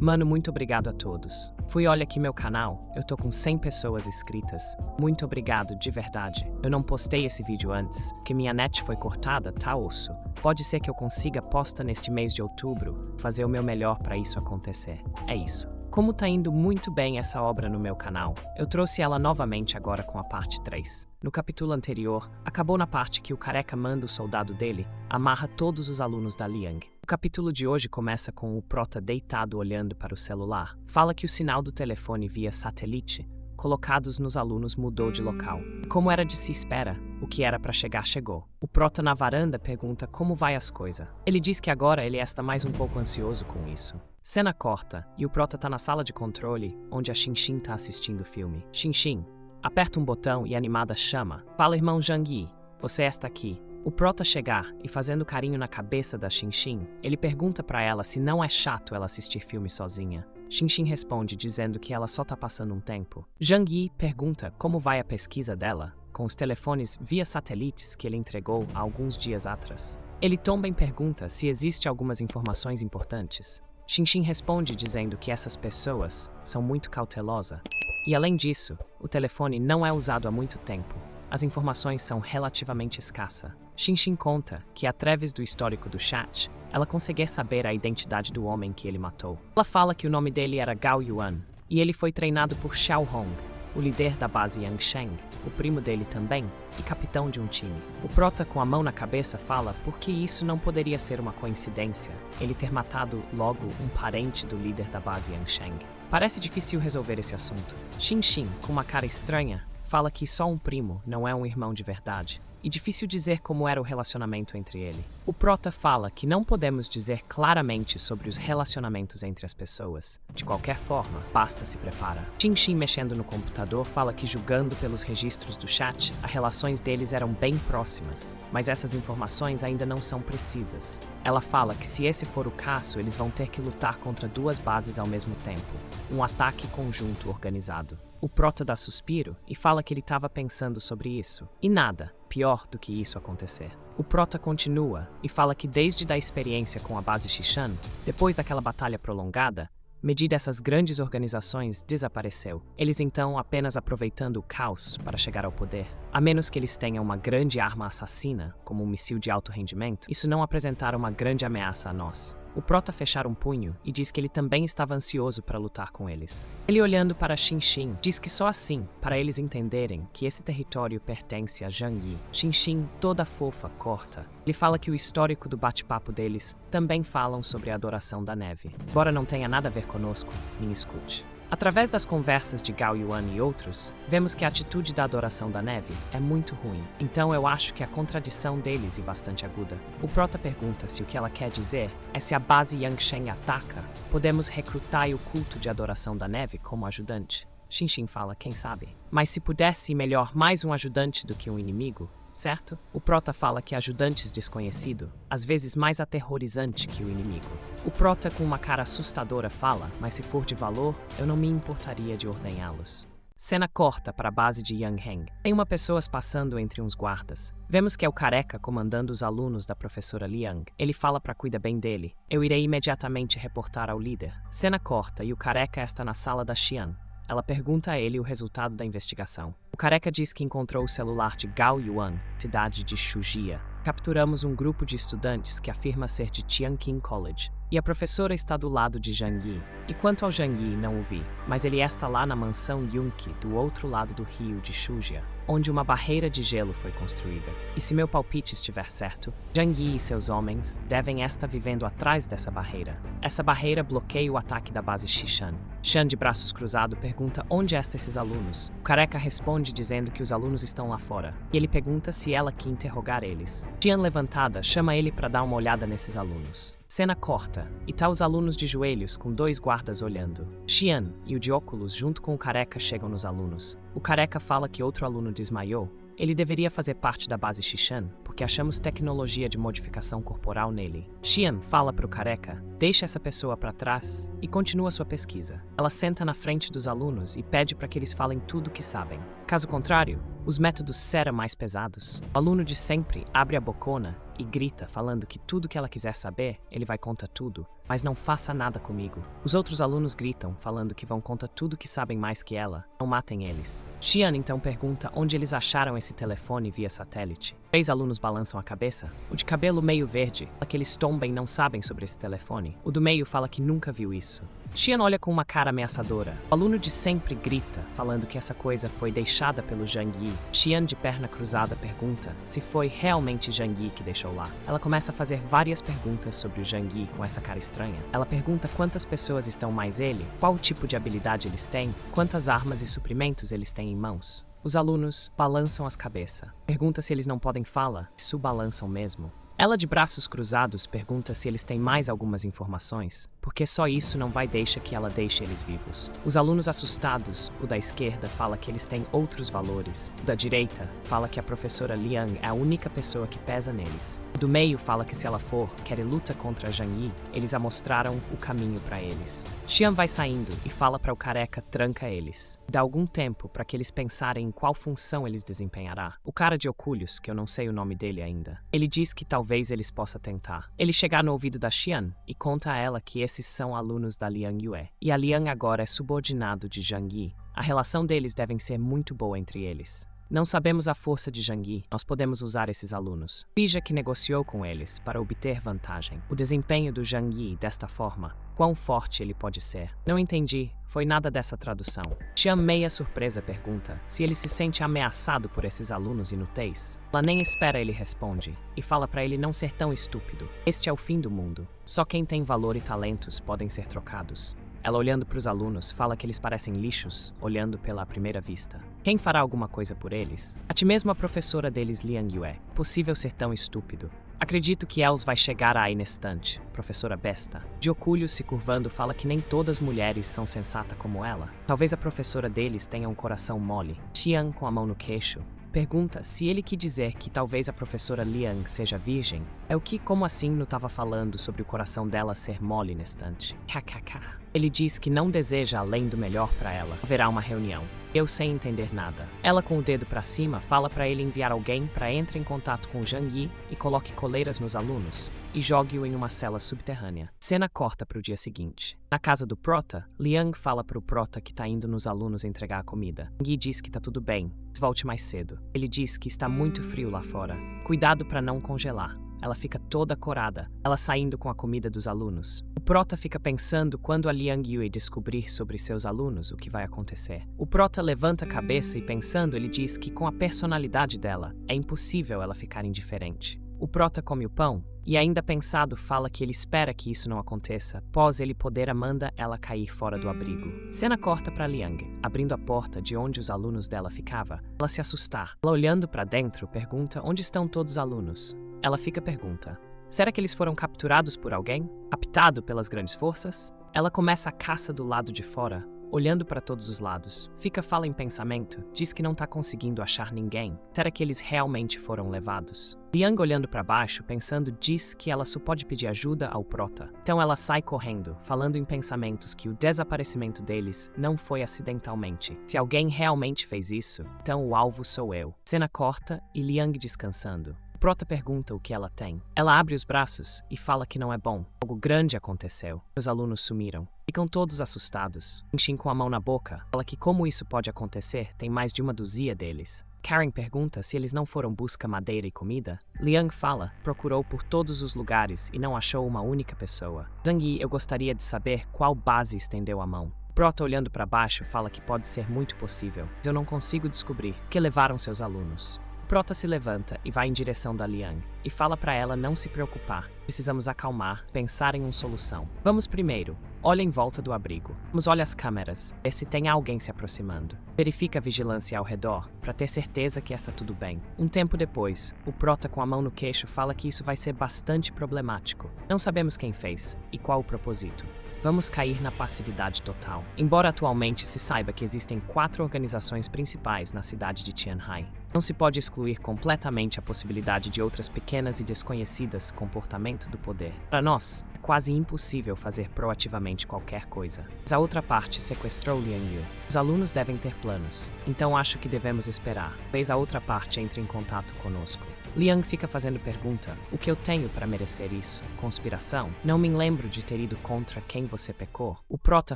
Mano, muito obrigado a todos. Olha aqui meu canal, eu tô com 100 pessoas inscritas. Muito obrigado, de verdade. Eu não postei esse vídeo antes, que minha net foi cortada, tá osso. Pode ser que eu consiga posta neste mês de outubro, fazer o meu melhor pra isso acontecer. É isso. Como tá indo muito bem essa obra no meu canal, eu trouxe ela novamente agora com a parte 3. No capítulo anterior, acabou na parte que o careca manda o soldado dele, amarra todos os alunos da Liang. O capítulo de hoje começa com o prota deitado olhando para o celular. Fala que o sinal do telefone via satélite, colocados nos alunos, mudou de local. Como era de se espera, o que era para chegar chegou. O prota na varanda pergunta como vai as coisas. Ele diz que agora ele está mais um pouco ansioso com isso. Cena corta, e o prota tá na sala de controle, onde a Xinxin tá assistindo o filme. Xinxin aperta um botão e a animada chama. Fala, irmão Zhang Yi, você está aqui. O prota chegar e fazendo carinho na cabeça da Xinxin, ele pergunta pra ela se não é chato ela assistir filme sozinha. Xinxin responde dizendo que ela só tá passando um tempo. Zhang Yi pergunta como vai a pesquisa dela, com os telefones via satélites que ele entregou há alguns dias atrás. Ele também pergunta se existe algumas informações importantes. Xinxin responde dizendo que essas pessoas são muito cautelosas. E além disso, o telefone não é usado há muito tempo. As informações são relativamente escassas. Xinxin conta que, através do histórico do chat, ela conseguia saber a identidade do homem que ele matou. Ela fala que o nome dele era Gao Yuan, e ele foi treinado por Xiao Hong, o líder da base Yangsheng, o primo dele também, e capitão de um time. O prota com a mão na cabeça fala porque isso não poderia ser uma coincidência, ele ter matado logo um parente do líder da base Yangsheng. Parece difícil resolver esse assunto. Xinxin, com uma cara estranha, fala que só um primo não é um irmão de verdade, e difícil dizer como era o relacionamento entre ele. O prota fala que não podemos dizer claramente sobre os relacionamentos entre as pessoas. De qualquer forma, basta se prepara. Xinxin, mexendo no computador, fala que, julgando pelos registros do chat, as relações deles eram bem próximas, mas essas informações ainda não são precisas. Ela fala que, se esse for o caso, eles vão ter que lutar contra duas bases ao mesmo tempo, um ataque conjunto organizado. O prota dá suspiro e fala que ele estava pensando sobre isso, e nada pior do que isso acontecer. O prota continua e fala que desde a experiência com a base Xishan, depois daquela batalha prolongada, medida essas grandes organizações desapareceu. Eles então apenas aproveitando o caos para chegar ao poder. A menos que eles tenham uma grande arma assassina, como um míssil de alto rendimento, isso não apresentará uma grande ameaça a nós. O prota fechar um punho e diz que ele também estava ansioso para lutar com eles. Ele, olhando para Xinxin, diz que só assim, para eles entenderem que esse território pertence a Zhang Yi. Xinxin, toda fofa, corta. Ele fala que o histórico do bate-papo deles também falam sobre a adoração da neve. Embora não tenha nada a ver conosco, me escute. Através das conversas de Gao Yuan e outros, vemos que a atitude da adoração da neve é muito ruim. Então eu acho que a contradição deles é bastante aguda. O prota pergunta se o que ela quer dizer é se a base Yangsheng ataca, podemos recrutar o culto de adoração da neve como ajudante. Xinxin fala, quem sabe? Mas se pudesse, melhor mais um ajudante do que um inimigo, certo? O prota fala que ajudantes desconhecido, às vezes mais aterrorizante que o inimigo. O prota com uma cara assustadora fala, mas se for de valor, eu não me importaria de ordenhá-los. Cena corta para a base de Yangheng. Tem uma pessoa passando entre uns guardas. Vemos que é o careca comandando os alunos da professora Liang. Ele fala para cuidar bem dele. Eu irei imediatamente reportar ao líder. Cena corta e o careca está na sala da Xian. Ela pergunta a ele o resultado da investigação. O careca diz que encontrou o celular de Gao Yuan, cidade de Shujia. Capturamos um grupo de estudantes que afirma ser de Tianqing College. E a professora está do lado de Zhang Yi. E quanto ao Zhang Yi, não o vi, mas ele está lá na mansão Yunqi, do outro lado do rio de Shujia, onde uma barreira de gelo foi construída. E se meu palpite estiver certo, Zhang Yi e seus homens devem estar vivendo atrás dessa barreira. Essa barreira bloqueia o ataque da base Xishan. Shan, de braços cruzados, pergunta onde estão esses alunos. O careca responde dizendo que os alunos estão lá fora. E ele pergunta se ela quer interrogar eles. Xian, levantada, chama ele para dar uma olhada nesses alunos. Cena corta, e tá os alunos de joelhos com dois guardas olhando. Xian e o de óculos junto com o careca chegam nos alunos. O careca fala que outro aluno desmaiou. Ele deveria fazer parte da base Xishan, porque achamos tecnologia de modificação corporal nele. Xian fala para o careca, deixa essa pessoa para trás e continua sua pesquisa. Ela senta na frente dos alunos e pede para que eles falem tudo o que sabem. Caso contrário, os métodos serão mais pesados. O aluno de sempre abre a bocona e grita, falando que tudo que ela quiser saber, ele vai contar tudo, mas não faça nada comigo. Os outros alunos gritam, falando que vão contar tudo que sabem mais que ela. Não matem eles. Xian então pergunta onde eles acharam esse telefone via satélite. 3 alunos balançam a cabeça. O de cabelo meio verde fala que eles tombem não sabem sobre esse telefone. O do meio fala que nunca viu isso. Xian olha com uma cara ameaçadora. O aluno de sempre grita, falando que essa coisa foi deixada pelo Zhang Yi. Xian, de perna cruzada, pergunta se foi realmente Zhang Yi que deixou lá. Ela começa a fazer várias perguntas sobre o Zhang Yi com essa cara estranha. Ela pergunta quantas pessoas estão mais ele, qual tipo de habilidade eles têm, quantas armas e suprimentos eles têm em mãos. Os alunos balançam as cabeças. Pergunta se eles não podem falar, se balançam mesmo. Ela, de braços cruzados, pergunta se eles têm mais algumas informações, porque só isso não vai deixar que ela deixe eles vivos. Os alunos assustados, o da esquerda fala que eles têm outros valores. O da direita fala que a professora Liang é a única pessoa que pesa neles. O do meio fala que se ela for, quer luta contra Zhang Yi, eles a mostraram o caminho para eles. Xian vai saindo e fala para o careca tranca eles. Dá algum tempo para que eles pensarem em qual função eles desempenhará. O cara de óculos, que eu não sei o nome dele ainda, ele diz que talvez eles possam tentar. Ele chegar no ouvido da Xian e conta a ela que esses são alunos da Liang Yue. E a Liang agora é subordinado de Zhang Yi. A relação deles deve ser muito boa entre eles. Não sabemos a força de Zhang Yi, nós podemos usar esses alunos. Fija que negociou com eles para obter vantagem. O desempenho do Zhang Yi desta forma, quão forte ele pode ser? Não entendi, foi nada dessa tradução. Xian, meia surpresa, pergunta se ele se sente ameaçado por esses alunos inúteis. Ela nem espera, ele responde, e fala para ele não ser tão estúpido. Este é o fim do mundo. Só quem tem valor e talentos podem ser trocados. Ela, olhando para os alunos, fala que eles parecem lixos, olhando pela primeira vista. Quem fará alguma coisa por eles? Até mesmo a professora deles, Liang Yue. Possível ser tão estúpido. Acredito que Els vai chegar aí nestante, professora besta. De óculos se curvando, fala que nem todas mulheres são sensatas como ela. Talvez a professora deles tenha um coração mole. Xian, com a mão no queixo, pergunta se ele quer dizer que talvez a professora Liang seja virgem. É o que, como assim, não estava falando sobre o coração dela ser mole nestante? KKK. Ele diz que não deseja além do melhor para ela. Haverá uma reunião. Eu sem entender nada. Ela, com o dedo para cima, fala para ele enviar alguém para entre em contato com Zhang Yi e coloque coleiras nos alunos e jogue-o em uma cela subterrânea. Cena corta para o dia seguinte. Na casa do Prota, Liang fala para o Prota que está indo nos alunos entregar a comida. Yi diz que está tudo bem, volte mais cedo. Ele diz que está muito frio lá fora. Cuidado para não congelar. Ela fica toda corada, ela saindo com a comida dos alunos. O Prota fica pensando quando a Liang Yue descobrir sobre seus alunos o que vai acontecer. O Prota levanta a cabeça e pensando, ele diz que com a personalidade dela, é impossível ela ficar indiferente. O Prota come o pão e ainda pensado fala que ele espera que isso não aconteça, após ele poder manda ela cair fora do abrigo. Cena corta para Liang, abrindo a porta de onde os alunos dela ficavam. Ela se assustar. Ela olhando para dentro, pergunta onde estão todos os alunos. Ela fica pergunta, será que eles foram capturados por alguém? Raptado pelas grandes forças? Ela começa a caça do lado de fora, olhando para todos os lados. Fala em pensamento, diz que não está conseguindo achar ninguém. Será que eles realmente foram levados? Liang, olhando para baixo, pensando, diz que ela só pode pedir ajuda ao Prota. Então ela sai correndo, falando em pensamentos que o desaparecimento deles não foi acidentalmente. Se alguém realmente fez isso, então o alvo sou eu. Cena corta e Liang descansando. Prota pergunta o que ela tem. Ela abre os braços e fala que não é bom. Algo grande aconteceu. Os alunos sumiram. Ficam todos assustados. Enchem com a mão na boca. Fala que como isso pode acontecer, tem mais de uma dúzia deles. Karen pergunta se eles não foram buscar madeira e comida. Liang fala, procurou por todos os lugares e não achou uma única pessoa. Zhang Yi, eu gostaria de saber qual base estendeu a mão. Prota, olhando para baixo, fala que pode ser muito possível, mas eu não consigo descobrir que levaram seus alunos. Prota se levanta e vai em direção da Liang e fala para ela não se preocupar. Precisamos acalmar, pensar em uma solução. Vamos primeiro, olha em volta do abrigo. Vamos olhar as câmeras, ver se tem alguém se aproximando. Verifica a vigilância ao redor, para ter certeza que está tudo bem. Um tempo depois, o Prota com a mão no queixo fala que isso vai ser bastante problemático. Não sabemos quem fez e qual o propósito. Vamos cair na passividade total. Embora atualmente se saiba que existem 4 organizações principais na cidade de Tianhai, não se pode excluir completamente a possibilidade de outras pequenas e desconhecidas comportamento do poder. Para nós, é quase impossível fazer proativamente qualquer coisa. Mas a outra parte sequestrou Liang Yue. Os alunos devem ter planos, então acho que devemos esperar. Talvez a outra parte entre em contato conosco. Liang fica fazendo pergunta: o que eu tenho para merecer isso? Conspiração? Não me lembro de ter ido contra quem você pecou. O Prota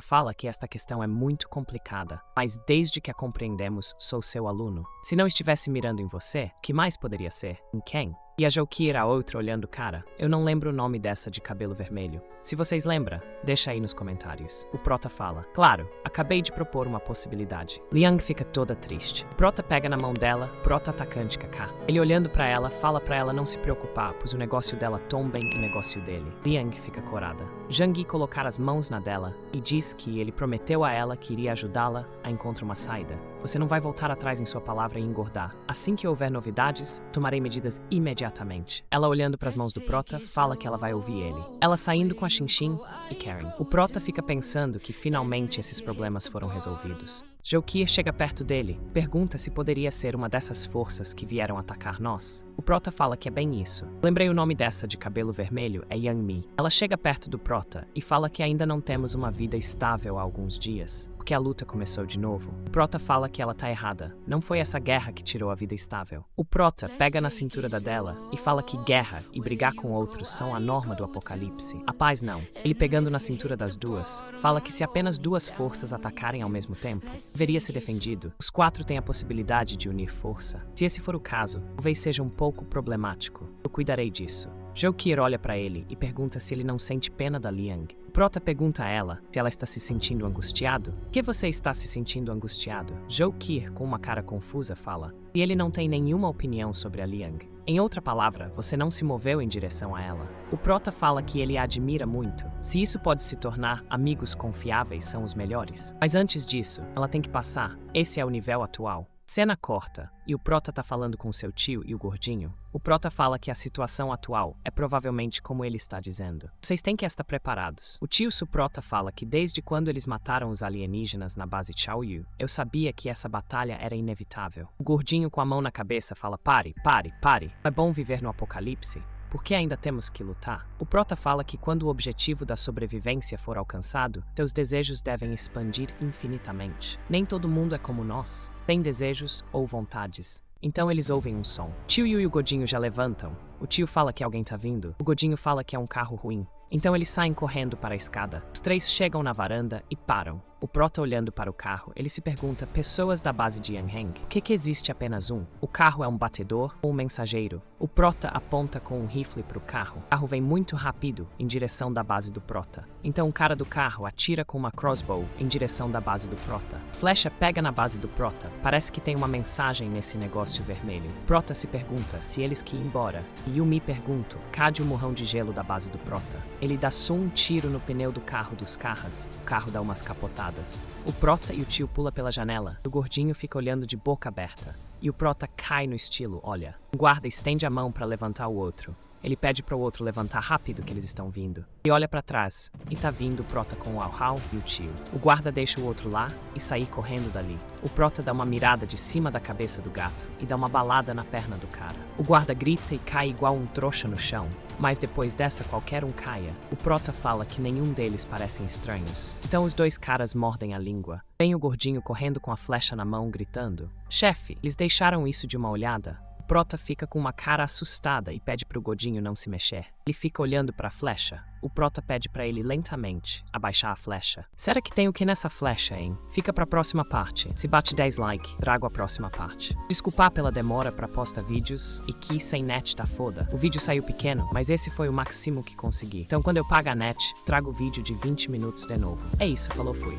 fala que esta questão é muito complicada, mas desde que a compreendemos, sou seu aluno. Se não estivesse mirando em você, o que mais poderia ser? Em quem? E a Joukir, a outra, olhando cara. Eu não lembro o nome dessa de cabelo vermelho. Se vocês lembram, deixa aí nos comentários. O Prota fala: claro, acabei de propor uma possibilidade. Liang fica toda triste. Prota pega na mão dela, Prota atacante Kaká. Ele olhando pra ela, fala pra ela não se preocupar, pois o negócio dela tombem o negócio dele. Liang fica corada. Zhang Yi colocar as mãos na dela e diz que ele prometeu a ela que iria ajudá-la a encontrar uma saída. Você não vai voltar atrás em sua palavra e engordar. Assim que houver novidades, tomarei medidas imediatamente. Ela olhando para as mãos do Prota, fala que ela vai ouvir ele. Ela saindo com a Xinxin e Karen. O Prota fica pensando que finalmente esses problemas foram resolvidos. Joukir chega perto dele, pergunta se poderia ser uma dessas forças que vieram atacar nós. O Prota fala que é bem isso. Lembrei o nome dessa de cabelo vermelho, é Yang Mi. Ela chega perto do Prota e fala que ainda não temos uma vida estável há alguns dias, porque a luta começou de novo. O Prota fala que ela tá errada, não foi essa guerra que tirou a vida estável. O Prota pega na cintura da dela e fala que guerra e brigar com outros são a norma do apocalipse. A paz não. Ele pegando na cintura das duas, fala que se apenas duas forças atacarem ao mesmo tempo, deveria ser defendido. Os quatro têm a possibilidade de unir força. Se esse for o caso, talvez seja um pouco problemático. Eu cuidarei disso. Joukir olha para ele e pergunta se ele não sente pena da Liang. Prota pergunta a ela se ela está se sentindo angustiado. Por que você está se sentindo angustiado? Joukir, com uma cara confusa, fala que ele não tem nenhuma opinião sobre a Liang. Em outra palavra, você não se moveu em direção a ela. O Prota fala que ele a admira muito. Se isso pode se tornar amigos confiáveis são os melhores. Mas antes disso, ela tem que passar. Esse é o nível atual. Cena corta, e o Prota tá falando com seu tio e o gordinho. O Prota fala que a situação atual é provavelmente como ele está dizendo. Vocês têm que estar preparados. O tio Suprota fala que desde quando eles mataram os alienígenas na base Chaoyu, eu sabia que essa batalha era inevitável. O gordinho com a mão na cabeça fala: pare. É bom viver no apocalipse. Por que ainda temos que lutar? O Prota fala que quando o objetivo da sobrevivência for alcançado, seus desejos devem expandir infinitamente. Nem todo mundo é como nós. Tem desejos ou vontades. Então eles ouvem um som. Tio Yu e o Godinho já levantam. O tio fala que alguém tá vindo. O Godinho fala que é um carro ruim. Então eles saem correndo para a escada. Os três chegam na varanda e param. O Prota olhando para o carro, ele se pergunta: pessoas da base de Yanheng, por que existe apenas um? O carro é um batedor ou um mensageiro? O Prota aponta com um rifle para o carro. O carro vem muito rápido em direção da base do Prota. Então o cara do carro atira com uma crossbow em direção da base do Prota. Flecha pega na base do Prota. Parece que tem uma mensagem nesse negócio vermelho. Prota se pergunta se eles que ir embora. Yumi pergunta: cadê o murrão de gelo da base do Prota? Ele dá só um tiro no pneu do carro dos carras. O carro dá umas capotadas. O Prota e o tio pula pela janela. O gordinho fica olhando de boca aberta. E o Prota cai no estilo: olha. O guarda estende a mão para levantar o outro. Ele pede para o outro levantar rápido que eles estão vindo. E olha para trás, e tá vindo o Prota com o Au-Hau e o tio. O guarda deixa o outro lá e sai correndo dali. O Prota dá uma mirada de cima da cabeça do gato e dá uma balada na perna do cara. O guarda grita e cai igual um trouxa no chão. Mas depois dessa qualquer um caia. O Prota fala que nenhum deles parecem estranhos. Então os dois caras mordem a língua. Vem o gordinho correndo com a flecha na mão gritando: chefe, eles deixaram isso de uma olhada? Prota fica com uma cara assustada e pede pro Godinho não se mexer. Ele fica olhando pra flecha. O Prota pede pra ele lentamente abaixar a flecha. Será que tem o que nessa flecha, hein? Fica pra próxima parte. Se bate 10 likes, trago a próxima parte. Desculpa pela demora pra postar vídeos e que sem net tá foda. O vídeo saiu pequeno, mas esse foi o máximo que consegui. Então quando eu pago a net, trago o vídeo de 20 minutos de novo. É isso, falou, fui.